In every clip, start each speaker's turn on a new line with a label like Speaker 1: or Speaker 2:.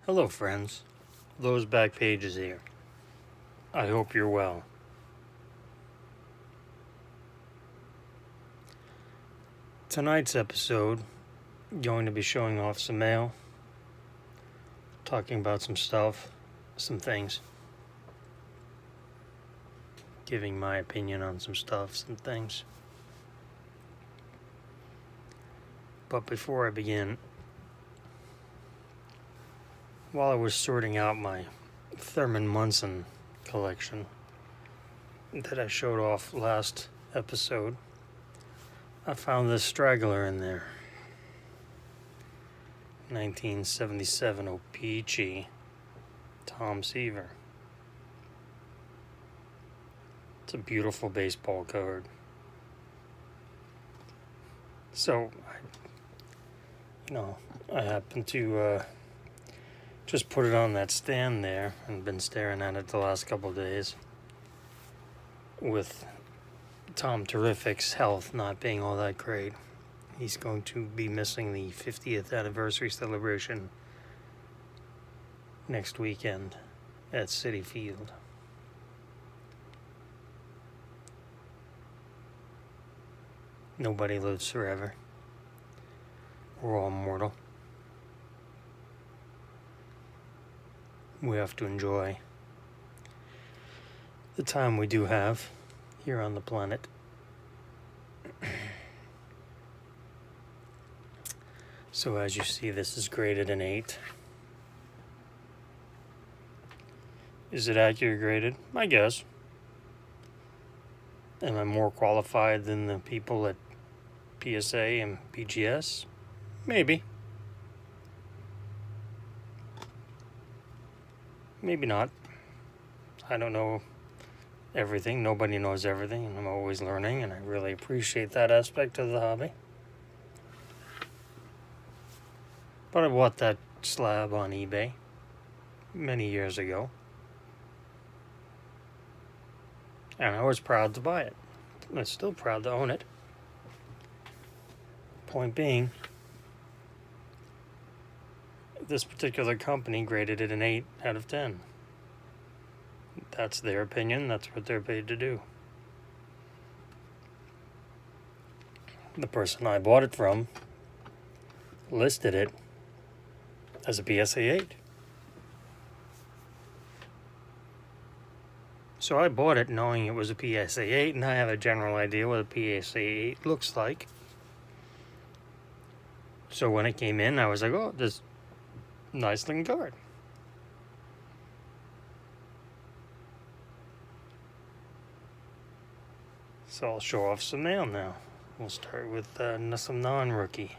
Speaker 1: Hello, friends. Those back pages here. I hope you're well. Tonight's episode, going to be showing off some mail, talking about some stuff, some things, giving my opinion on some stuff, some things. But before I begin, while I was sorting out my Thurman Munson collection that I showed off last episode, I found this straggler in there. 1977 O-Pee-Chee Tom Seaver. It's a beautiful baseball card. So, I happened to just put it on that stand there and been staring at it the last couple of days. With Tom Terrific's health not being all that great. He's going to be missing the 50th anniversary celebration next weekend at Citi Field. Nobody lives forever. We're all mortal. We have to enjoy the time we do have here on the planet. So as you see, this is graded an 8. Is it accurate graded? I guess. Am I more qualified than the people at PSA and BGS? Maybe. Maybe not. I don't know everything. Nobody knows everything, and I'm always learning, and I really appreciate that aspect of the hobby. But I bought that slab on eBay many years ago, and I was proud to buy it. I'm still proud to own it. Point being, this particular company graded it an 8 out of 10. That's their opinion. That's what they're paid to do. The person I bought it from listed it as a PSA 8. So I bought it knowing it was a PSA 8, and I have a general idea what a PSA 8 looks like. So when it came in, I was like, oh, this nice looking card. So I'll show off some mail now. We'll start with some non-rookie.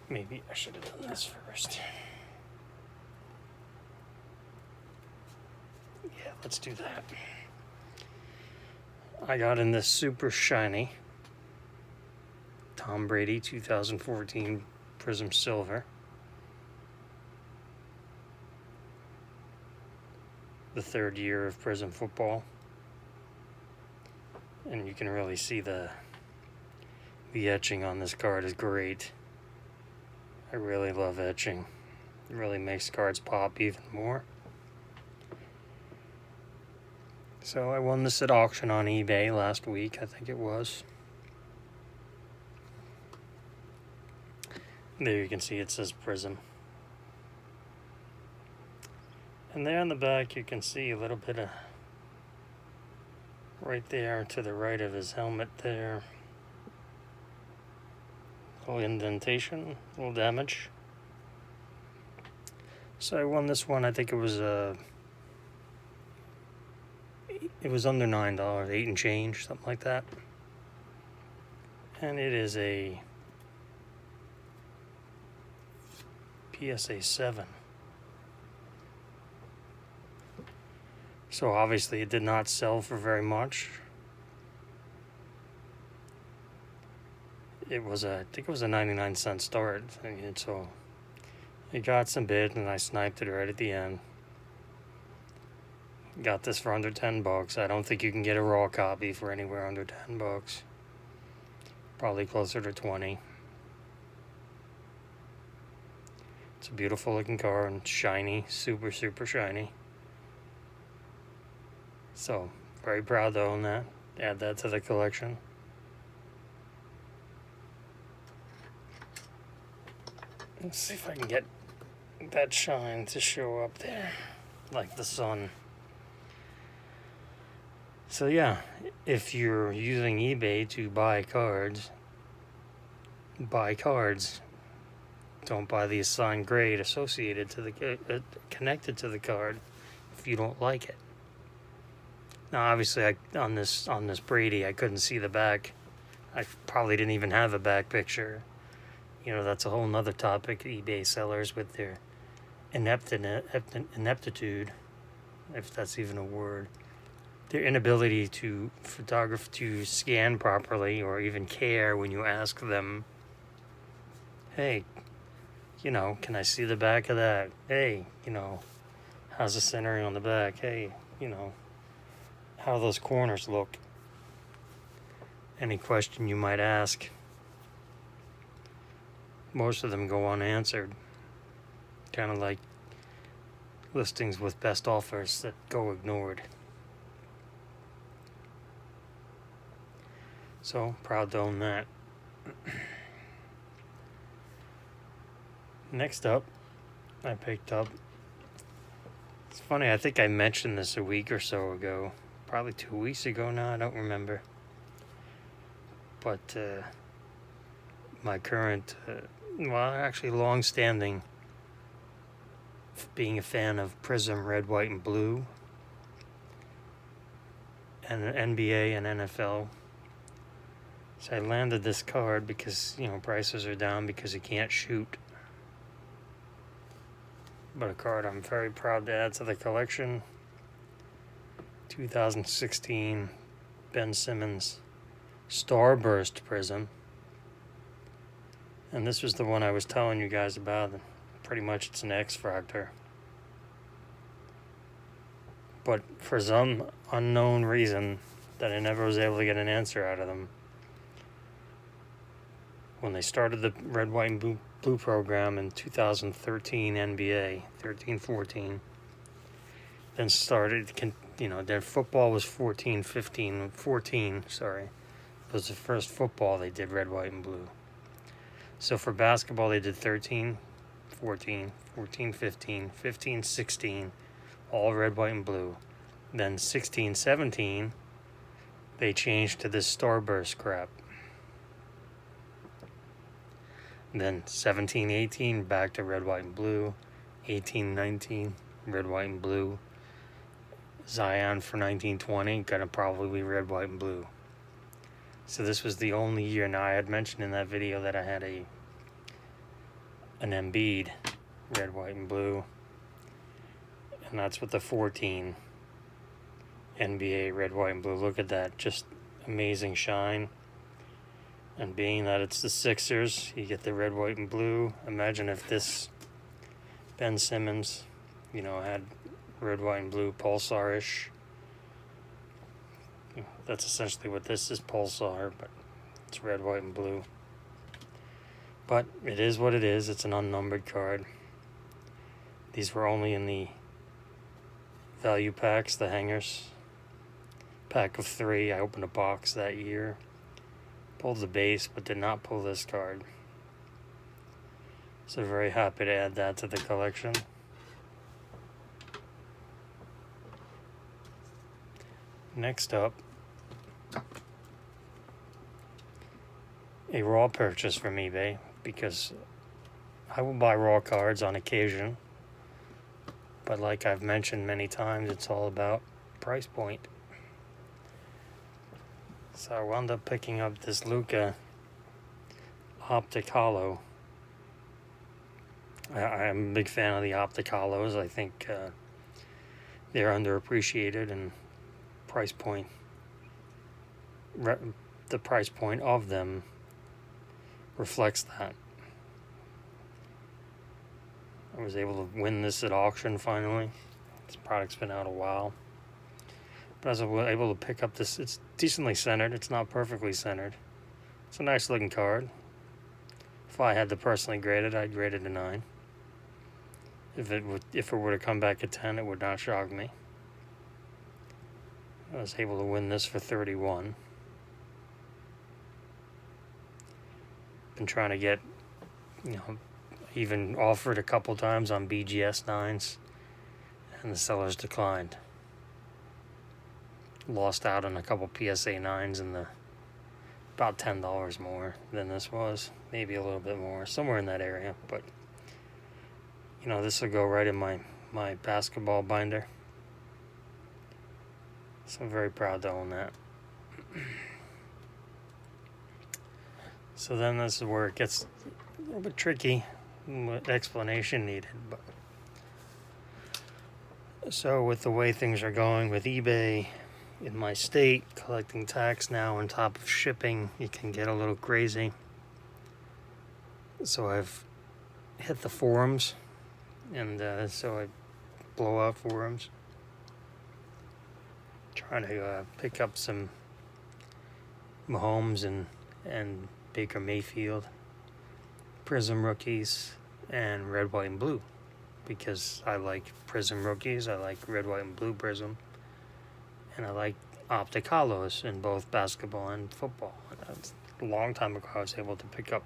Speaker 1: Maybe I should have done this first. Yeah, let's do that. I got in this super shiny Tom Brady 2014 Prizm Silver. The third year of Prizm football. And you can really see the etching on this card is great. I really love etching. It really makes cards pop even more. So I won this at auction on eBay last week, I think it was. There you can see it says Prizm. And there on the back you can see a little bit of, right there to the right of his helmet there. A little indentation, a little damage. So I won this one, I think it was under $9, 8 and change, something like that. And it is a PSA 7. So obviously it did not sell for very much. I think it was a 99-cent start, and so it got some bid, and I sniped it right at the end. Got this for under $10. I don't think you can get a raw copy for anywhere under $10. Probably closer to 20. a beautiful looking card and shiny, super, super shiny. So, very proud to own that. Add that to the collection. Let's see if I can get that shine to show up there, like the sun. So yeah, if you're using eBay to buy cards, buy cards. Don't buy the assigned grade associated to the connected to the card if you don't like it. Now, obviously, on this Brady, I couldn't see the back. I probably didn't even have a back picture. You know, that's a whole nother topic. eBay sellers with their ineptitude, if that's even a word, their inability to to scan properly or even care when you ask them, hey, you know, can I see the back of that? Hey, you know, how's the centering on the back? Hey, you know, how those corners look? Any question you might ask. Most of them go unanswered. Kind of like listings with best offers that go ignored. So, proud to own that. Next up, I picked up, it's funny, I think I mentioned this a week or so ago, probably 2 weeks ago now, I don't remember. But my current, well, actually long-standing, being a fan of Prizm red, white, and blue, and NBA and NFL. So I landed this card because, you know, prices are down because you can't shoot. But a card I'm very proud to add to the collection. 2016 Ben Simmons Starburst Prizm. And this was the one I was telling you guys about. Pretty much it's an X Factor. But for some unknown reason that I never was able to get an answer out of them, when they started the red, white, and blue program in 2013 NBA, 13-14, then started, you know, their football was 14, sorry. It was the first football they did red, white, and blue. So for basketball, they did 13, 14, 14, 15, 15, 16, all red, white, and blue. Then 16, 17, they changed to this Starburst crap. Then 17, 18, back to red, white, and blue. 18, 19, red, white, and blue. Zion for 1920, gonna probably be red, white, and blue. So this was the only year. Now, I had mentioned in that video that I had an Embiid red, white, and blue. And that's with the 14 NBA red, white, and blue. Look at that, just amazing shine. And being that it's the Sixers, you get the red, white, and blue. Imagine if this Ben Simmons, you know, had red, white, and blue Pulsar-ish. That's essentially what this is, Pulsar, but it's red, white, and blue. But it is what it is. It's an unnumbered card. These were only in the value packs, the hangers. Pack of 3. I opened a box that year. Pulled the base, but did not pull this card. So very happy to add that to the collection. Next up, a raw purchase from eBay, because I will buy raw cards on occasion, but like I've mentioned many times, it's all about price point. So I wound up picking up this Luka Optic holo. I'm a big fan of the Optic holos. I think they're underappreciated, and price point, the price point of them reflects that. I was able to win this at auction finally. This product's been out a while. But I was able to pick up this. It's decently centered. It's not perfectly centered. It's a nice looking card. If I had to personally grade it, I'd grade it a 9. If it were to come back at 10, it would not shock me. I was able to win this for 31. Been trying to get, even offered a couple times on BGS 9s, and the sellers declined. Lost out on a couple PSA 9s and about $10 more than this was. Maybe a little bit more, somewhere in that area. But, this will go right in my basketball binder. So I'm very proud to own that. So then this is where it gets a little bit tricky. Explanation needed. So with the way things are going with eBay in my state, collecting tax now on top of shipping, it can get a little crazy. So I've hit the forums, and so I blow out forums. Trying to pick up some Mahomes and Baker Mayfield Prizm rookies and red, white, and blue, because I like Prizm rookies, I like red, white, and blue Prizm, and I like optic holos in both basketball and football. That's a long time ago I was able to pick up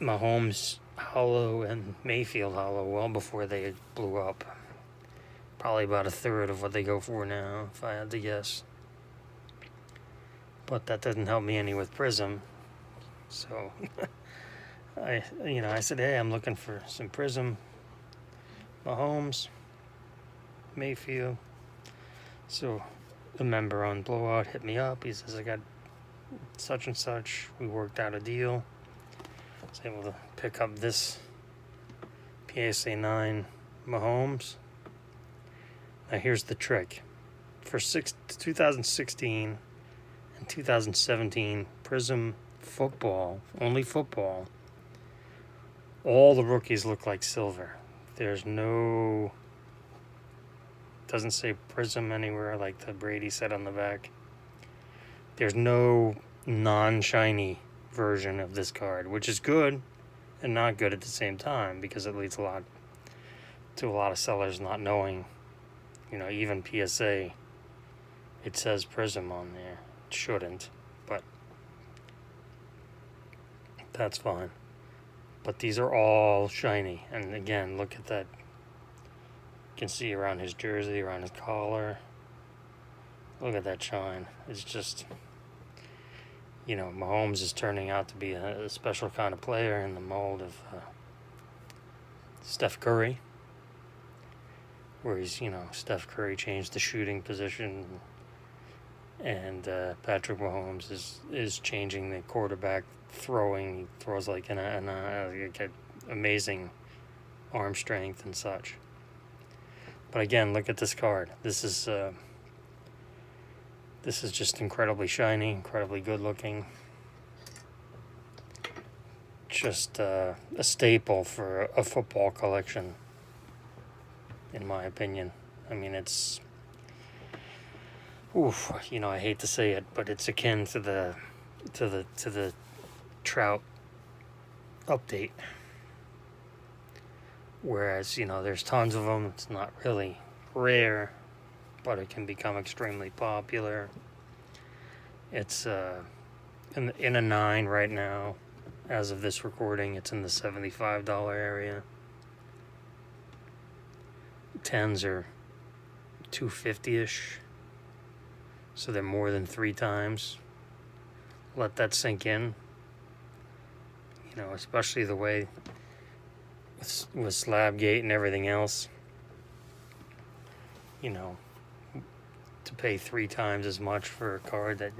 Speaker 1: Mahomes holo and Mayfield holo well before they blew up. Probably about a third of what they go for now, if I had to guess. But that doesn't help me any with Prizm. So I said, hey, I'm looking for some Prizm, Mahomes, Mayfield. So the member on Blowout hit me up. He says, I got such and such. We worked out a deal. I was able to pick up this PSA 9 Mahomes. Now here's the trick. For 2016 and 2017 Prizm football, only football, all the rookies look like silver. There's no, doesn't say Prizm anywhere like the Brady said on the back. There's no non-shiny version of this card, which is good and not good at the same time, because it leads to a lot of sellers not knowing. Even PSA, it says Prizm on there. It shouldn't, but that's fine. But these are all shiny. And again, look at that. You can see around his jersey, around his collar. Look at that shine. It's just, Mahomes is turning out to be a special kind of player in the mold of Steph Curry, where he's, Steph Curry changed the shooting position, and Patrick Mahomes is changing the quarterback throwing. He throws like an amazing arm strength and such. But again, look at this card. This is just incredibly shiny, incredibly good looking. Just a staple for a football collection, in my opinion. I mean, it's, I hate to say it, but it's akin to the Trout update. Whereas, there's tons of them. It's not really rare, but it can become extremely popular. It's in a 9 right now. As of this recording, it's in the $75 area. 10s are $250-ish. So they're more than 3 times. Let that sink in. Especially the way with Slabgate and everything else. To pay 3 times as much for a card that,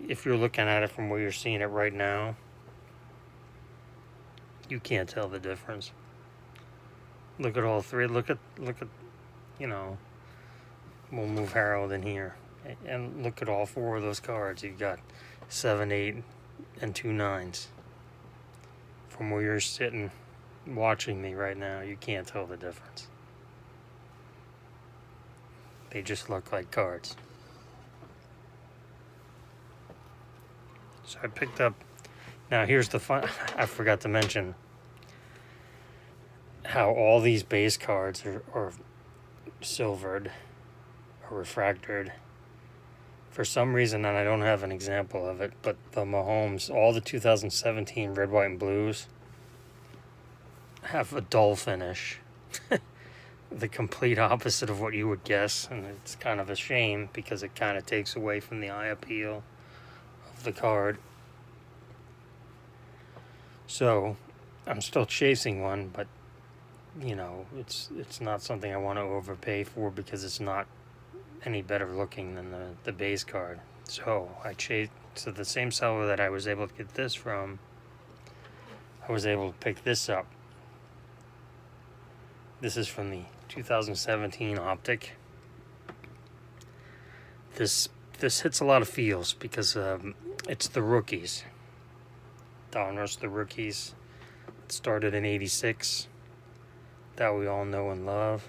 Speaker 1: if you're looking at it from where you're seeing it right now, you can't tell the difference. Look at all 3. Look at, we'll move Harold in here. And look at all 4 of those cards. You've got 7, 8, and 2 9s. From where you're sitting watching me right now, you can't tell the difference. They just look like cards. So I picked up, now here's the fun, I forgot to mention, how all these base cards are silvered or refractored. For some reason, and I don't have an example of it, but the Mahomes, all the 2017 red, white, and blues have a dull finish. The complete opposite of what you would guess, and it's kind of a shame because it kind of takes away from the eye appeal of the card. So, I'm still chasing one, but it's not something I want to overpay for because it's not any better looking than the base card. So so the same seller that I was able to get this from, I was able to pick this up. This is from the 2017 Optic. This hits a lot of feels because it's the rookies. Donruss, the rookies. It started in '86. That we all know and love.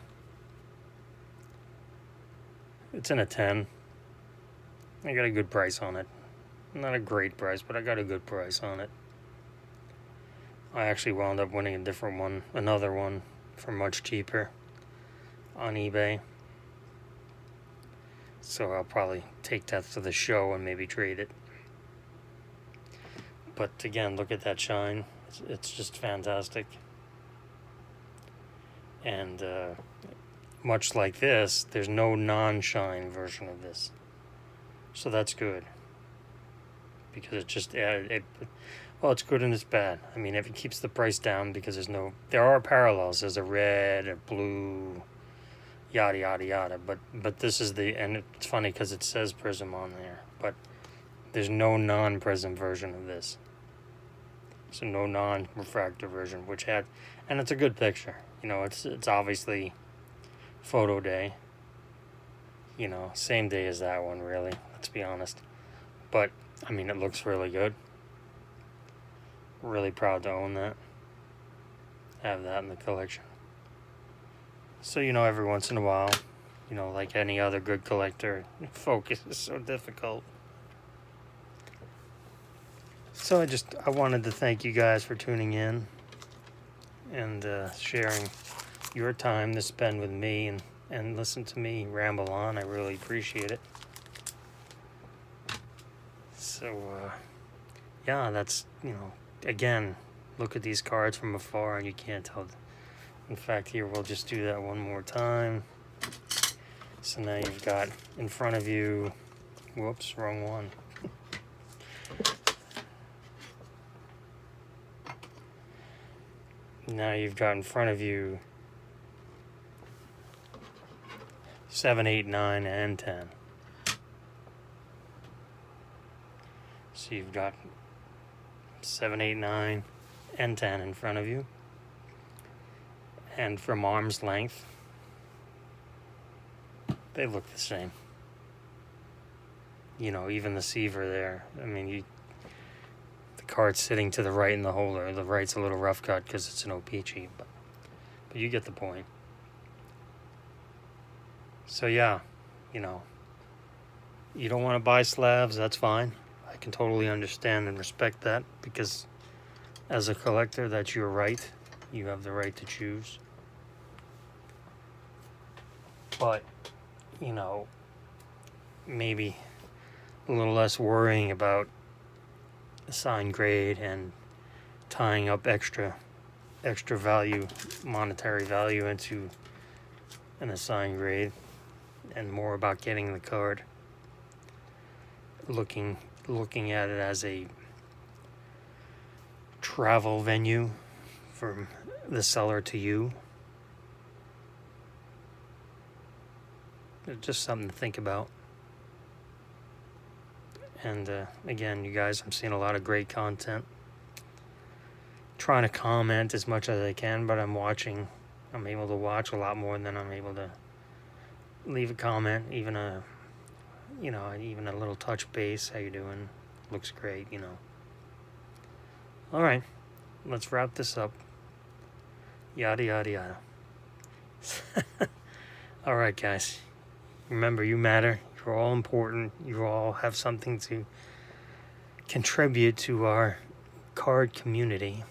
Speaker 1: It's in a 10. I got a good price on it. Not a great price, but I got a good price on it. I actually wound up winning another one for much cheaper on eBay. So I'll probably take that to the show and maybe trade it. But again, look at that shine. It's just fantastic. And much like this, there's no non-shine version of this. So that's good. Because it just well, it's good and it's bad. I mean, if it keeps the price down because there are parallels. There's a red, a blue, yada, yada, yada. But this is and it's funny because it says Prizm on there. But there's no non-Prizm version of this. So no non-refractor version, and it's a good picture. It's obviously photo day. Same day as that one, really. Let's be honest. But, I mean, it looks really good. Really proud to own that. Have that in the collection. So, every once in a while, like any other good collector, focus is so difficult. So I wanted to thank you guys for tuning in and sharing your time to spend with me and listen to me ramble on. I really appreciate it. So, yeah, that's, again, look at these cards from afar and you can't tell. In fact, here, we'll just do that one more time. So now you've got in front of you, whoops, wrong one. Now you've got in front of you 7, 8, 9, and 10. So you've got 7, 8, 9, and 10 in front of you. And from arm's length, they look the same. Even the Seaver there. I mean, the card's sitting to the right in the holder. The right's a little rough cut because it's an O-Pee-Chee, but you get the point. So yeah, you don't want to buy slabs, that's fine. I can totally understand and respect that because as a collector, that's your right. You have the right to choose. But, maybe a little less worrying about sign grade and tying up extra value, monetary value into an assigned grade, and more about getting the card, looking at it as a travel venue from the seller to you. Just something to think about. And again, you guys, I'm seeing a lot of great content. Trying to comment as much as I can, but I'm able to watch a lot more than I'm able to leave a comment, even a little touch base. How you doing? Looks great, All right, let's wrap this up. Yada, yada, yada. All right, guys. Remember, you matter. You're all important. You all have something to contribute to our card community.